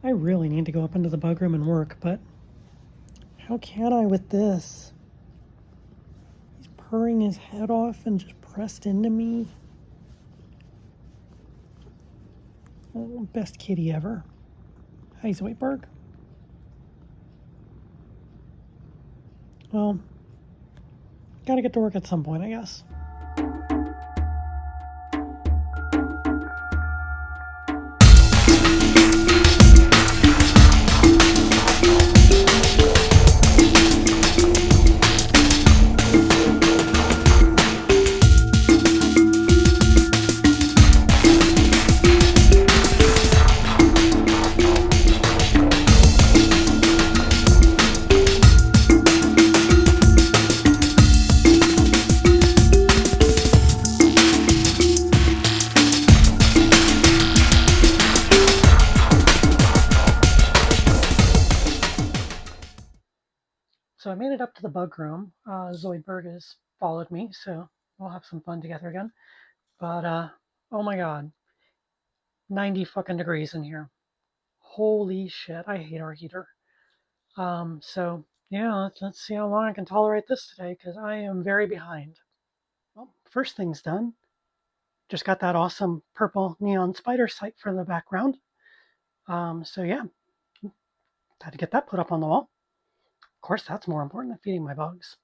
I really need to go up into the bug room and work, but how can I with this? He's purring his head off and just pressed into me. Oh, best kitty ever. Hi, Zoidberg. Well, gotta get to work at some point, I guess. So I made it up to the bug room. Zoidberg has followed me, so we'll have some fun together again. But oh my god, 90 fucking degrees in here. Holy shit, I hate our heater. So yeah, let's see how long I can tolerate this today, because I am very behind. Well, first thing's done. Just got that awesome purple neon spider sight for the background. So yeah, had to get that put up on the wall. Of course, that's more important than feeding my bugs.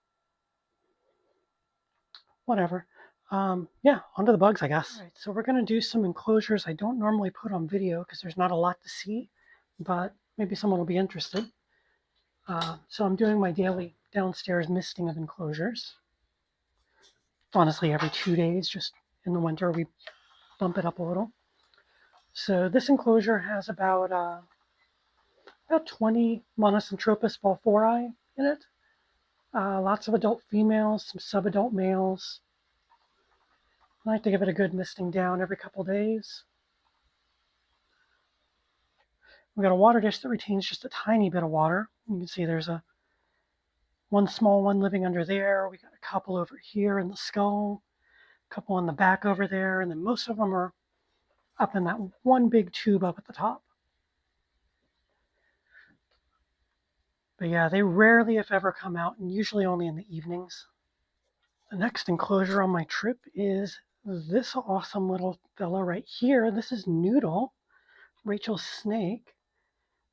Whatever. Yeah, onto the bugs, I guess. All right, so we're going to do some enclosures I don't normally put on video because there's not a lot to see, but maybe someone will be interested. So I'm doing my daily downstairs misting of enclosures. Honestly, every 2 days, just in the winter, we bump it up a little. So this enclosure has about 20 Monocentropas balfouri in it. Lots of adult females, some subadult males. I like to give it a good misting down every couple days. We've got a water dish that retains just a tiny bit of water. You can see there's one small one living under there. We got a couple over here in the skull, a couple on the back over there, and then most of them are up in that one big tube up at the top. But yeah, they rarely, if ever, come out, and usually only in the evenings. The next enclosure on my trip is this awesome little fella right here. This is Noodle, Rachel's snake.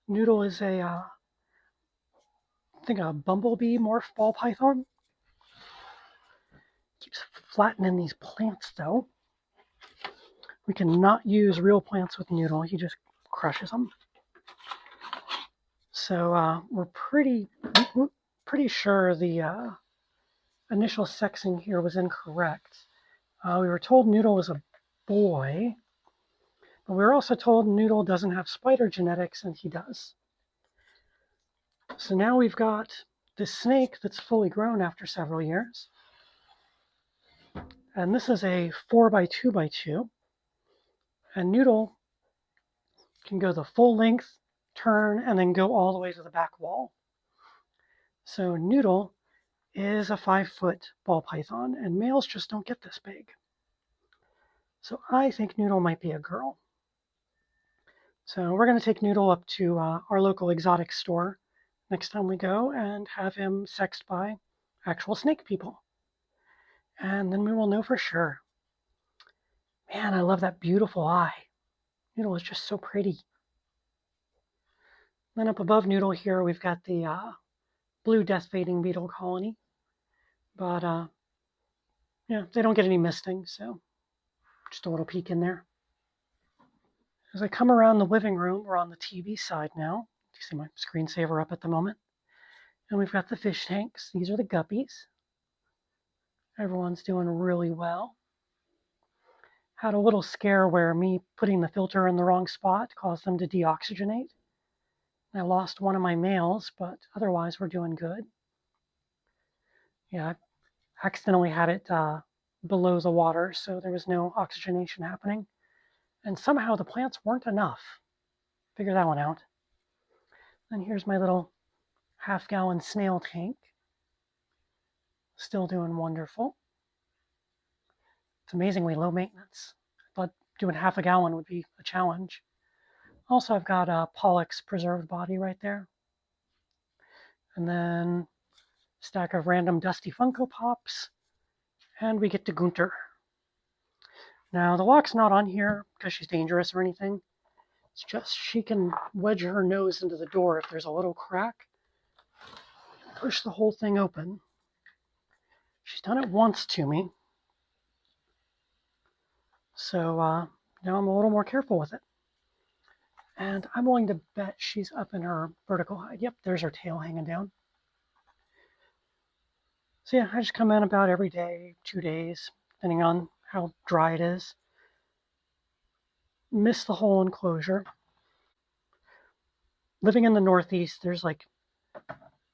Noodle is I think a bumblebee morph ball python. Keeps flattening these plants though. We cannot use real plants with Noodle. He just crushes them. So we're pretty sure the initial sexing here was incorrect. We were told Noodle was a boy, but we were also told Noodle doesn't have spider genetics, and he does. So now we've got this snake that's fully grown after several years. And this is a 4x2x2. And Noodle can go the full length, turn, and then go all the way to the back wall. So Noodle is a 5-foot ball python, and males just don't get this big. So I think Noodle might be a girl. So we're going to take Noodle up to our local exotic store next time we go and have him sexed by actual snake people. And then we will know for sure. Man, I love that beautiful eye. Noodle is just so pretty. Then up above Noodle here, we've got the blue death fading beetle colony. But yeah, they don't get any misting, so just a little peek in there. As I come around the living room, we're on the TV side now. You see my screensaver up at the moment. And we've got the fish tanks. These are the guppies. Everyone's doing really well. Had a little scare where me putting the filter in the wrong spot caused them to deoxygenate. I lost one of my males, but otherwise we're doing good. Yeah, I accidentally had it below the water, so there was no oxygenation happening. And somehow the plants weren't enough. Figure that one out. And here's my little half-gallon snail tank. Still doing wonderful. It's amazingly low maintenance. I thought doing half a gallon would be a challenge. Also, I've got a Pollock's preserved body right there. And then a stack of random dusty Funko Pops. And we get to Gunter. Now, the lock's not on here because she's dangerous or anything. It's just she can wedge her nose into the door if there's a little crack. Push the whole thing open. She's done it once to me. So now I'm a little more careful with it. And I'm willing to bet she's up in her vertical hide. Yep, there's her tail hanging down. So yeah, I just come in about every day, 2 days, depending on how dry it is. Miss the whole enclosure. Living in the Northeast, there's like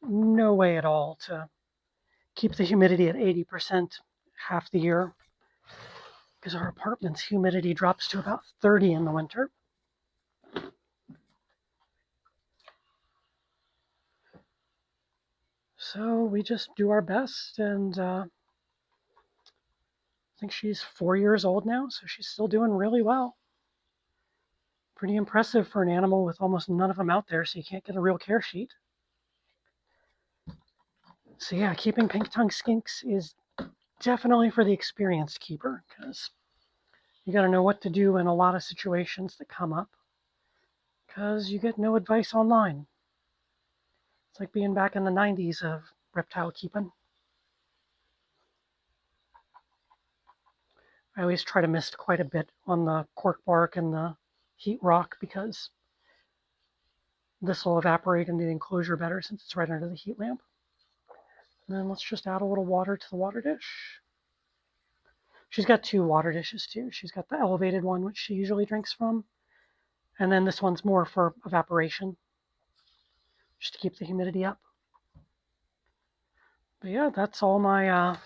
no way at all to keep the humidity at 80% half the year, because our apartment's humidity drops to about 30 in the winter. So we just do our best, and I think she's 4 years old now, so she's still doing really well. Pretty impressive for an animal with almost none of them out there, so you can't get a real care sheet. So yeah, keeping pink tongue skinks is definitely for the experienced keeper, because you got to know what to do in a lot of situations that come up, because you get no advice online. It's like being back in the 90s of reptile keeping. I always try to mist quite a bit on the cork bark and the heat rock, because this will evaporate into the enclosure better since it's right under the heat lamp. And then let's just add a little water to the water dish. She's got 2 water dishes too. She's got the elevated one, which she usually drinks from, and then this one's more for evaporation, just to keep the humidity up. But yeah, that's all my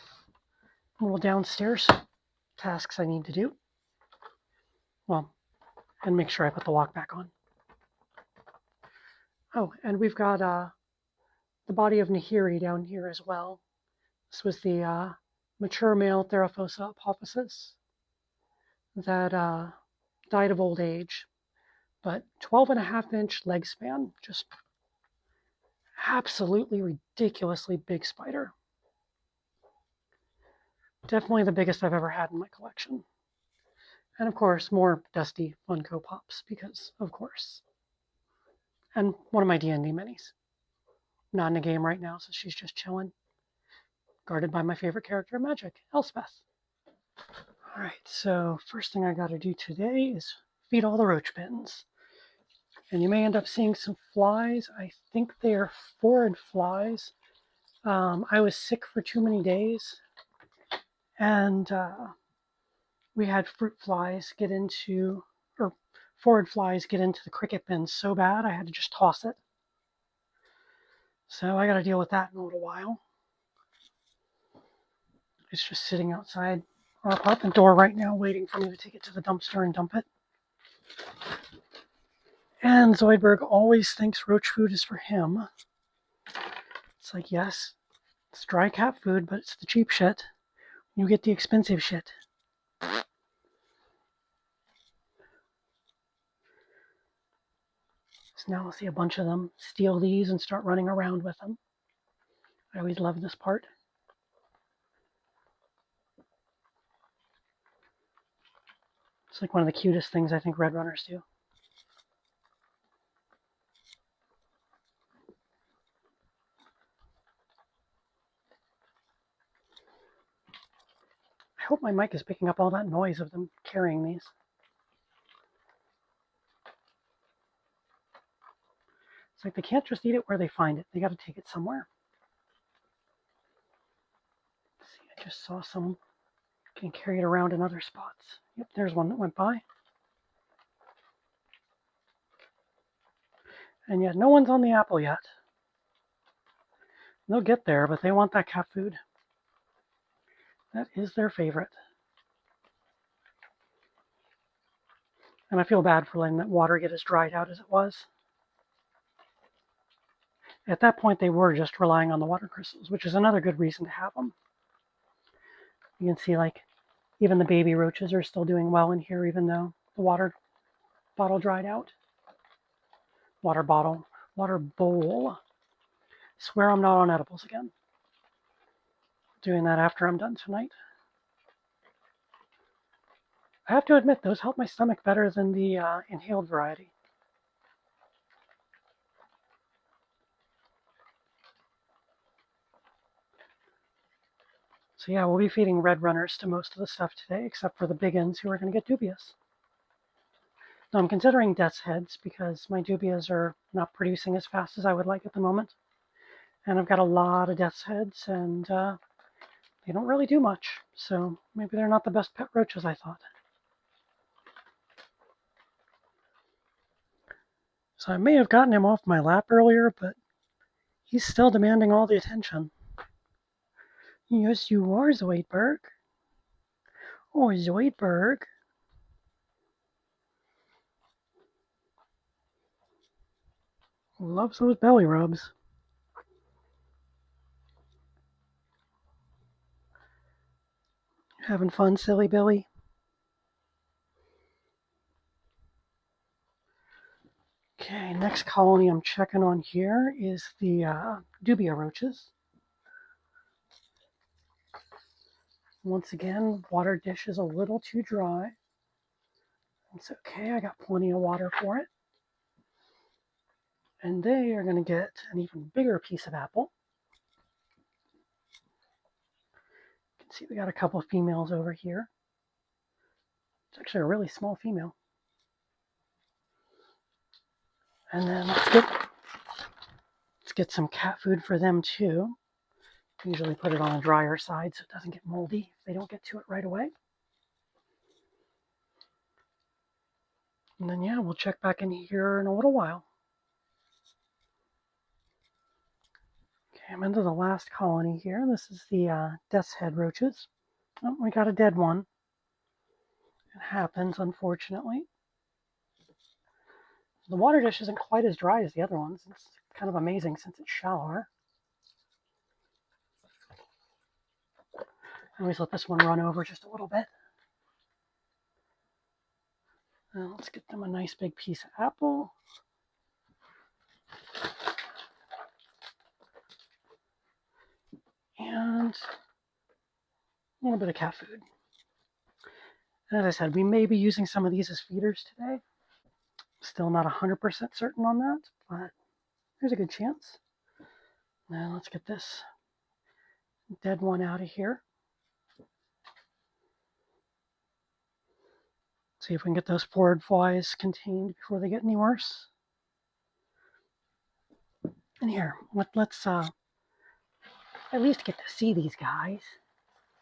little downstairs tasks I need to do. Well, and make sure I put the lock back on. Oh, and we've got the body of Nahiri down here as well. This was the mature male Theraphosa apophysis that died of old age, but 12.5-inch leg span, just absolutely ridiculously big spider. Definitely the biggest I've ever had in my collection. And of course, more dusty Funko Pops, because of course. And one of my D&D minis. Not in the game right now, so she's just chilling. Guarded by my favorite character in Magic, Elspeth. Alright, so first thing I gotta do today is feed all the roach bins. And you may end up seeing some flies. I think they are forage flies. I was sick for too many days, and we had fruit flies get into, or forage flies get into the cricket bin so bad I had to just toss it. So I got to deal with that in a little while. It's just sitting outside our apartment door right now, waiting for me to take it to the dumpster and dump it. And Zoidberg always thinks roach food is for him. It's like, yes, it's dry cat food, but it's the cheap shit. You get the expensive shit. So now I'll see a bunch of them steal these and start running around with them. I always love this part. It's like one of the cutest things I think red runners do. I hope my mic is picking up all that noise of them carrying these. It's like they can't just eat it where they find it. They got to take it somewhere. Let's see, I just saw some can carry it around in other spots. Yep, there's one that went by. And yet no one's on the apple yet. They'll get there, but they want that cat food. That is their favorite. And I feel bad for letting that water get as dried out as it was. At that point, they were just relying on the water crystals, which is another good reason to have them. You can see, like, even the baby roaches are still doing well in here, even though the water bottle dried out. water bottle, water bowl. Swear I'm not on edibles again. Doing that after I'm done tonight. I have to admit, those help my stomach better than the inhaled variety. So yeah, we'll be feeding red runners to most of the stuff today, except for the big ends who are going to get dubias. Now I'm considering death's heads because my dubias are not producing as fast as I would like at the moment. And I've got a lot of death's heads, and they don't really do much. So maybe they're not the best pet roaches I thought. So I may have gotten him off my lap earlier, but he's still demanding all the attention. Yes, you are, Zoidberg. Oh, Zoidberg. Loves those belly rubs. Having fun, silly Billy? Okay, next colony I'm checking on here is the dubia roaches. Once again, water dish is a little too dry. It's okay, I got plenty of water for it. And they are going to get an even bigger piece of apple. You can see we got a couple of females over here. It's actually a really small female. And then let's get some cat food for them too. Usually put it on a drier side so it doesn't get moldy if they don't get to it right away. And then yeah, we'll check back in here in a little while. Okay, I'm into the last colony here. This is the death's head roaches. Oh, we got a dead one. It happens, unfortunately. The water dish isn't quite as dry as the other ones. It's kind of amazing since it's shallower. I always let this one run over just a little bit. Now let's get them a nice big piece of apple. And a little bit of cat food. And as I said, we may be using some of these as feeders today. Still not 100% certain on that, but there's a good chance. Now let's get this dead one out of here. See if we can get those forward flies contained before they get any worse. And here, let's at least get to see these guys.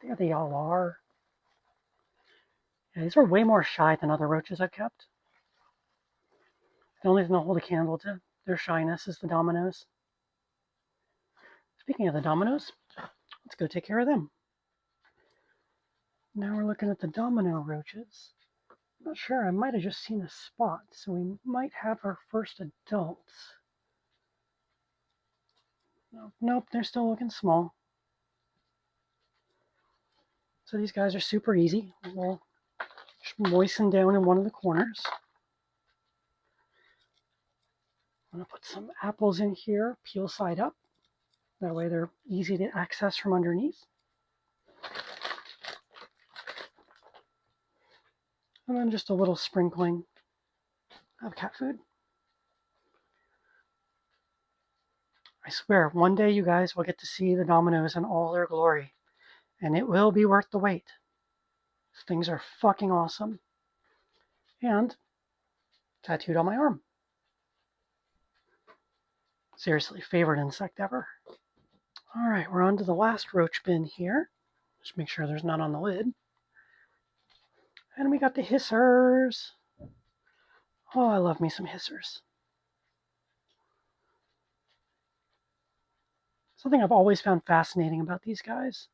There they all are. Yeah, these are way more shy than other roaches I've kept. The only thing they'll hold a candle to their shyness is the dominoes. Speaking of the dominoes, let's go take care of them. Now we're looking at the domino roaches. I'm not sure, I might have just seen a spot, so we might have our first adults. Nope, they're still looking small. So these guys are super easy. We'll just moisten down in one of the corners. I'm going to put some apples in here, peel side up. That way they're easy to access from underneath. And then just a little sprinkling of cat food. I swear, one day you guys will get to see the dominoes in all their glory. And it will be worth the wait. These things are fucking awesome. And tattooed on my arm. Seriously, favorite insect ever. Alright, we're on to the last roach bin here. Just make sure there's none on the lid. And we got the hissers. Oh, I love me some hissers. Something I've always found fascinating about these guys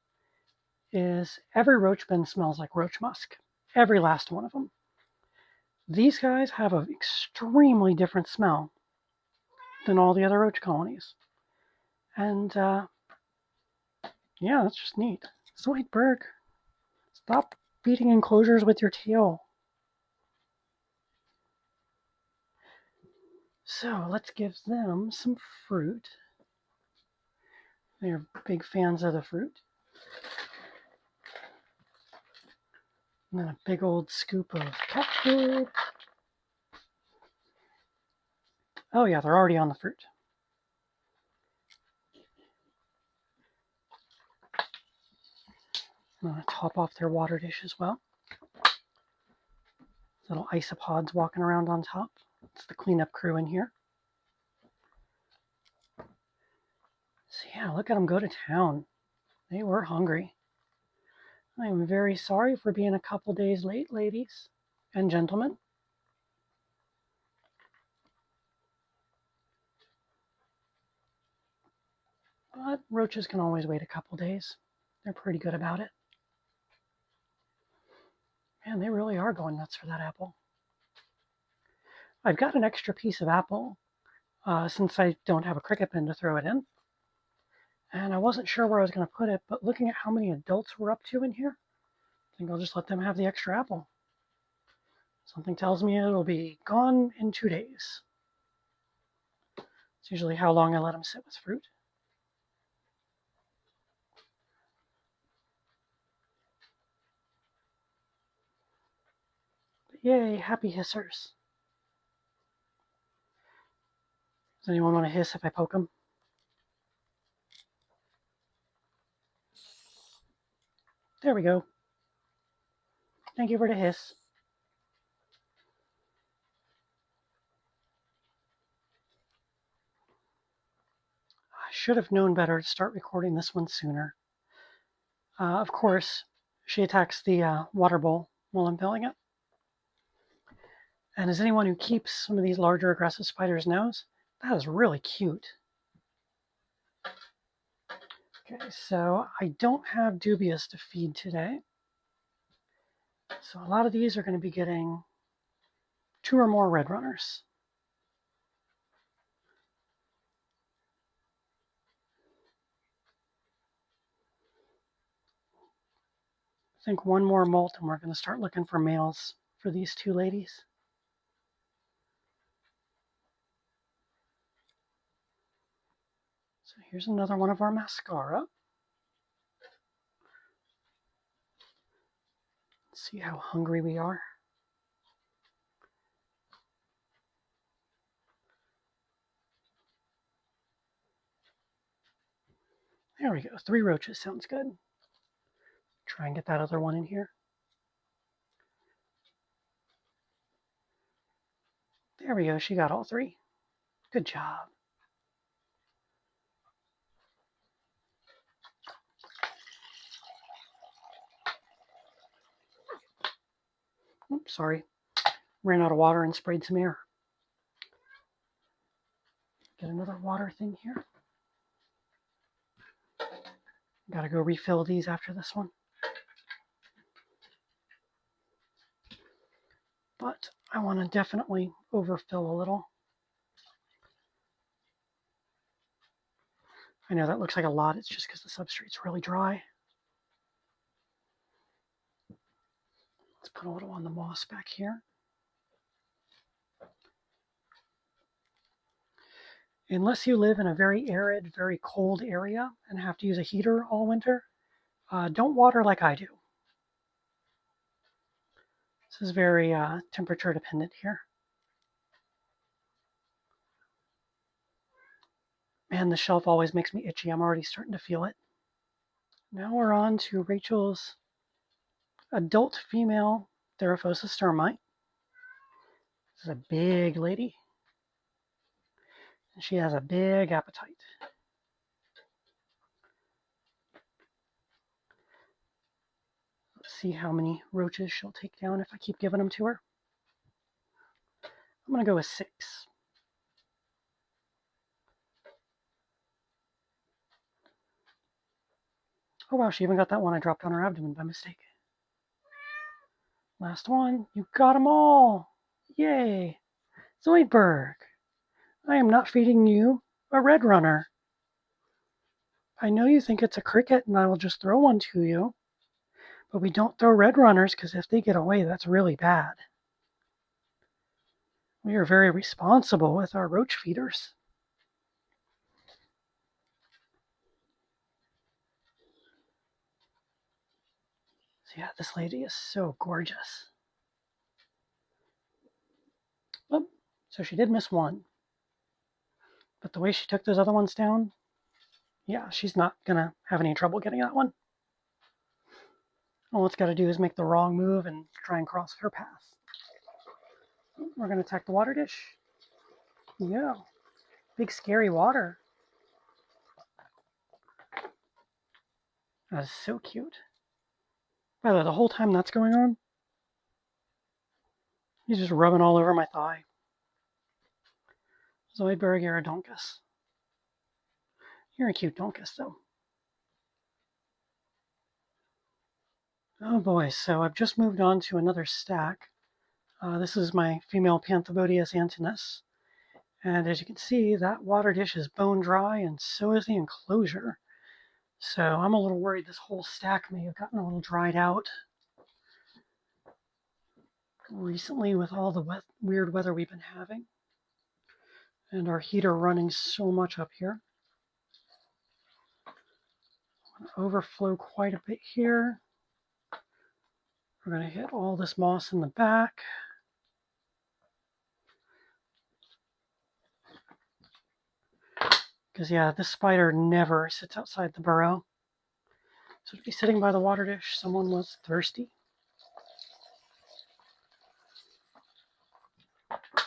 is every roach bin smells like roach musk. Every last one of them. These guys have an extremely different smell than all the other roach colonies. And yeah, that's just neat. Zoidberg, stop beating enclosures with your tail. So let's give them some fruit. They're big fans of the fruit. And then a big old scoop of cat food. Oh yeah, they're already on the fruit. I'm going to top off their water dish as well. Little isopods walking around on top. It's the cleanup crew in here. So yeah, look at them go to town. They were hungry. I am very sorry for being a couple days late, ladies and gentlemen. But roaches can always wait a couple days. They're pretty good about it. Man, they really are going nuts for that apple. I've got an extra piece of apple since I don't have a cricket bin to throw it in. And I wasn't sure where I was going to put it, but looking at how many adults we're up to in here, I think I'll just let them have the extra apple. Something tells me it'll be gone in 2 days. It's usually how long I let them sit with fruit. But yay, happy hissers. Does anyone want to hiss if I poke them? There we go. Thank you for the hiss. I should have known better to start recording this one sooner. Of course, she attacks the water bowl while I'm filling it. And as anyone who keeps some of these larger aggressive spiders knows, that is really cute. Okay, so I don't have dubious to feed today. So a lot of these are going to be getting 2 or more red runners. I think one more molt and we're going to start looking for males for these 2 ladies. So here's another one of our mascara. Let's see how hungry we are. There we go. 3 roaches sounds good. Try and get that other one in here. There we go. She got all 3. Good job. Oops, sorry. Ran out of water and sprayed some air. Get another water thing here. Gotta go refill these after this one. But I want to definitely overfill a little. I know that looks like a lot. It's just because the substrate's really dry. Let's put a little on the moss back here. Unless you live in a very arid, very cold area and have to use a heater all winter, don't water like I do. This is very temperature dependent here. Man, the shelf always makes me itchy. I'm already starting to feel it. Now we're on to Rachel's adult female Theraphosis termite. This is a big lady. And she has a big appetite. Let's see how many roaches she'll take down if I keep giving them to her. I'm going to go with 6. Oh wow, she even got that one I dropped on her abdomen by mistake. Last one. You got them all! Yay! Zoidberg! I am not feeding you a red runner. I know you think it's a cricket and I will just throw one to you, but we don't throw red runners because if they get away, that's really bad. We are very responsible with our roach feeders. So yeah, this lady is so gorgeous. Oh, so she did miss one. But the way she took those other ones down, yeah, she's not going to have any trouble getting that one. All it's got to do is make the wrong move and try and cross her path. We're going to attack the water dish. Yeah, big scary water. That is so cute. By the way, the whole time that's going on, he's just rubbing all over my thigh. Zoidberg Aerodonkus. You're a cute donkus, though. Oh boy, so I've just moved on to another stack. This is my female Panthabodius antinus. And as you can see, that water dish is bone dry, and so is the enclosure. So I'm a little worried this whole stack may have gotten a little dried out recently with all the weird weather we've been having. And our heater running so much up here. Overflow quite a bit here. We're going to hit all this moss in the back. Because yeah, this spider never sits outside the burrow. So to be sitting by the water dish, someone was thirsty.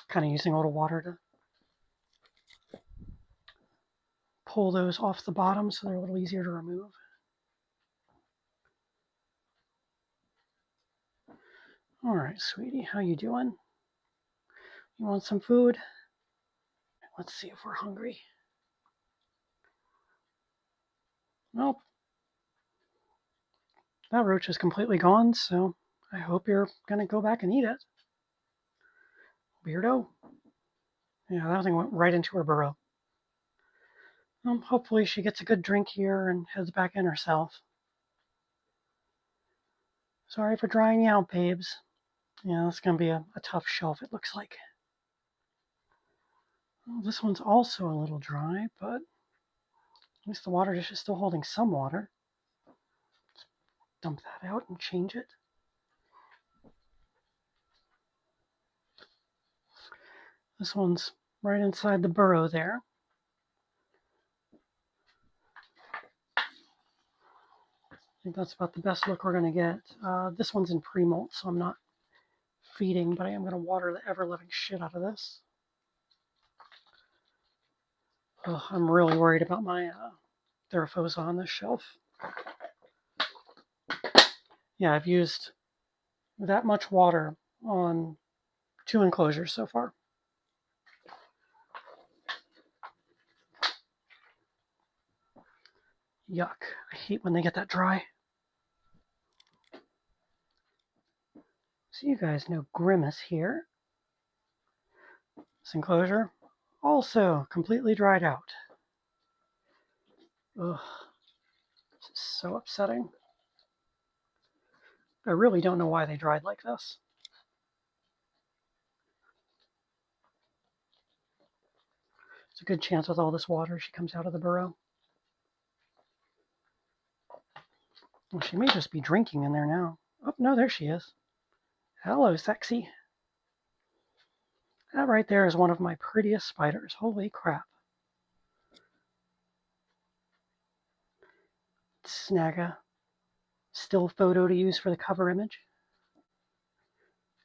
Kind of using a little water to pull those off the bottom so they're a little easier to remove. All right, sweetie, how you doing? You want some food? Let's see if we're hungry. Nope. That roach is completely gone, so I hope you're going to go back and eat it. Weirdo. Yeah, that thing went right into her burrow. Hopefully she gets a good drink here and heads back in herself. Sorry for drying you out, babes. Yeah, that's going to be a tough shelf, it looks like. Well, this one's also a little dry, but at least the water dish is still holding some water. Let's dump that out and change it. This one's right inside the burrow there. I think that's about the best look we're going to get. This one's in pre-molt, so I'm not feeding, but I am going to water the ever-living shit out of this. I'm really worried about my Theraphosa on this shelf. Yeah, I've used that much water on 2 enclosures so far. Yuck. I hate when they get that dry. So you guys know Grimace here. This enclosure also completely dried out. Ugh. This is so upsetting. I really don't know why they dried like this. There's a good chance with all this water she comes out of the burrow. Well, she may just be drinking in there now. Oh, no, there she is. Hello, sexy. That right there is one of my prettiest spiders. Holy crap. Snag a still photo to use for the cover image.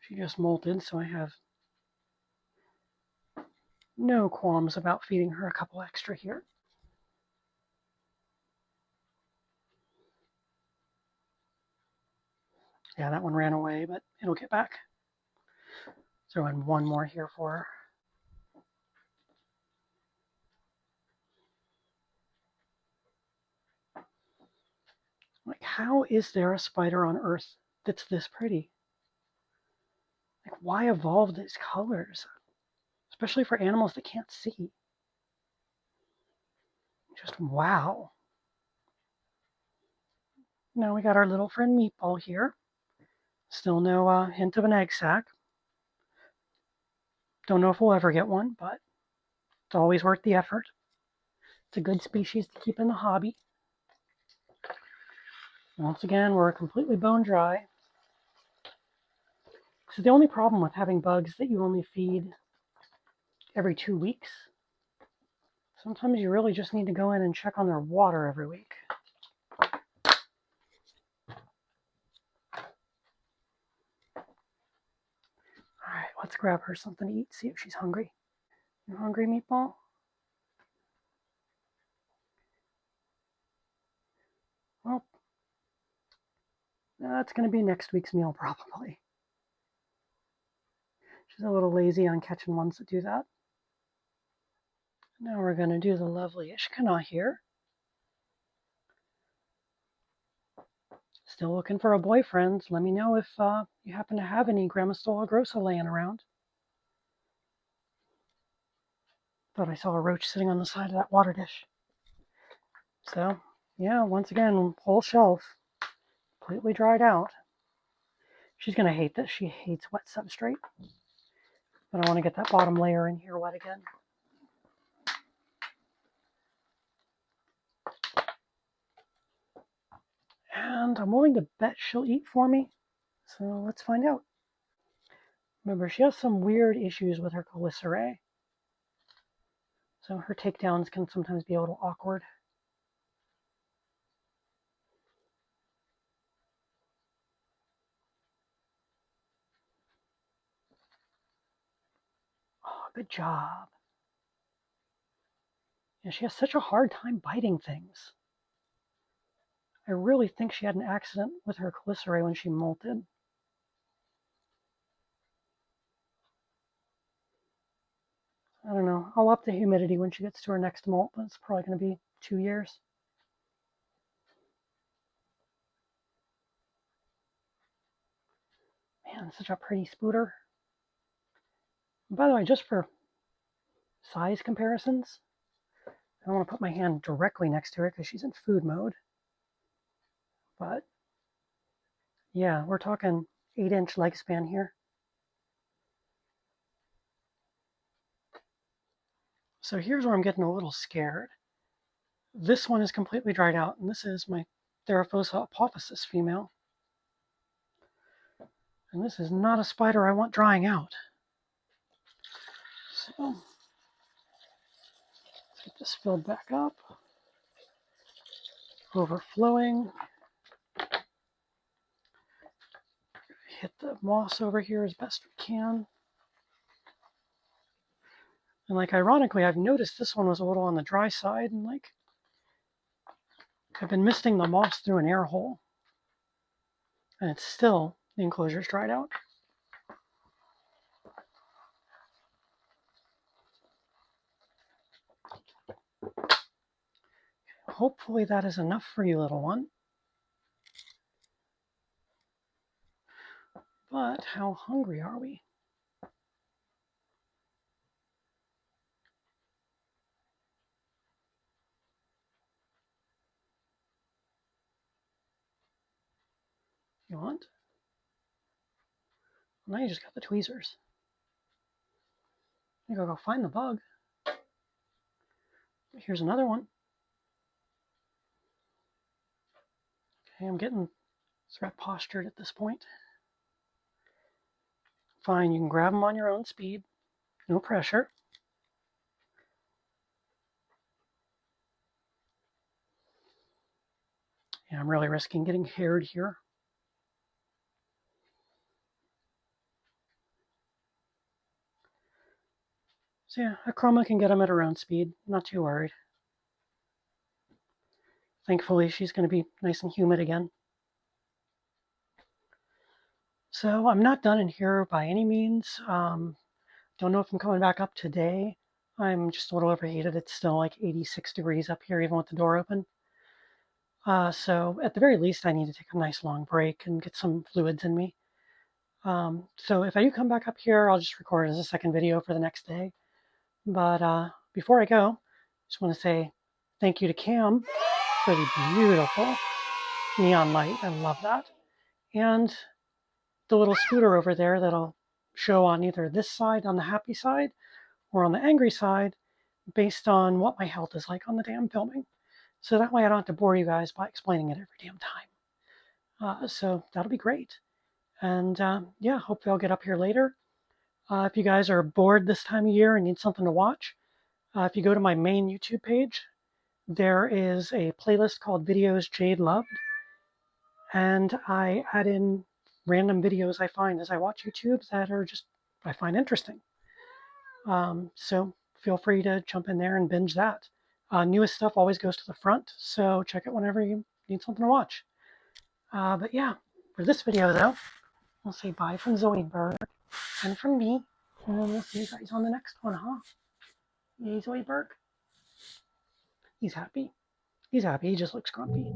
She just molted, so I have no qualms about feeding her a couple extra here. Yeah, that one ran away, but it'll get back. Throw in one more here for her. Like, how is there a spider on Earth that's this pretty? Like, why evolve these colors? Especially for animals that can't see. Just wow. Now we got our little friend Meatball here. Still no hint of an egg sac. Don't know if we'll ever get one, but it's always worth the effort. It's a good species to keep in the hobby. Once again, we're completely bone dry. So the only problem with having bugs that you only feed every 2 weeks, sometimes you really just need to go in and check on their water every week. All right, let's grab her something to eat, see if she's hungry. You hungry, Meatball? Well, that's going to be next week's meal probably. She's a little lazy on catching ones that do that. Now we're going to do the lovely Ishkana here. Still looking for a boyfriend. Let me know if you happen to have any Grammostola grossa laying around. Thought I saw a roach sitting on the side of that water dish. So, yeah, once again, whole shelf completely dried out. She's going to hate this. She hates wet substrate. But I want to get that bottom layer in here wet again. And I'm willing to bet she'll eat for me. So let's find out. Remember, she has some weird issues with her chelicerae. So her takedowns can sometimes be a little awkward. Oh, good job. And she has such a hard time biting things. I really think she had an accident with her chelicerae when she molted. I don't know. I'll up the humidity when she gets to her next molt, but it's probably going to be 2 years. Man, such a pretty spooter. And by the way, just for size comparisons, I don't want to put my hand directly next to her because she's in food mode. But yeah, we're talking 8-inch leg span here. So here's where I'm getting a little scared. This one is completely dried out, and this is my Theraphosa apophysis female. And this is not a spider I want drying out. So let's get this filled back up. Overflowing. Hit the moss over here as best we can. And like ironically, I've noticed this one was a little on the dry side, and like I've been misting the moss through an air hole. And it's still, the enclosure's dried out. Hopefully that is enough for you, little one. But how hungry are we? You want? Well, now you just got the tweezers. You gotta go find the bug. Here's another one. Okay, I'm getting sort of postured at this point. Fine, you can grab them on your own speed. No pressure. Yeah, I'm really risking getting haired here. So yeah, Acroma can get them at her own speed. Not too worried. Thankfully, she's going to be nice and humid again. So I'm not done in here by any means. Don't know if I'm coming back up today. I'm just a little overheated. It's still like 86 degrees up here, even with the door open. So at the very least, I need to take a nice long break and get some fluids in me. So if I do come back up here, I'll just record it as a second video for the next day. But before I go, I just want to say thank you to Cam for the beautiful neon light. I love that. And the little scooter over there that'll show on either this side, on the happy side, or on the angry side, based on what my health is like on the damn filming. So that way I don't have to bore you guys by explaining it every damn time. So that'll be great. And yeah, hopefully I'll get up here later. If you guys are bored this time of year and need something to watch, if you go to my main YouTube page, there is a playlist called Videos Jade Loved. And I add in random videos I find as I watch YouTube that are just, I find interesting. So feel free to jump in there and binge that. Newest stuff always goes to the front, so check it whenever you need something to watch. But yeah, for this video though, we'll say bye from Zoidberg and from me, and then we'll see you guys on the next one, huh? Yay, Zoidberg. He's happy. He's happy, he just looks grumpy.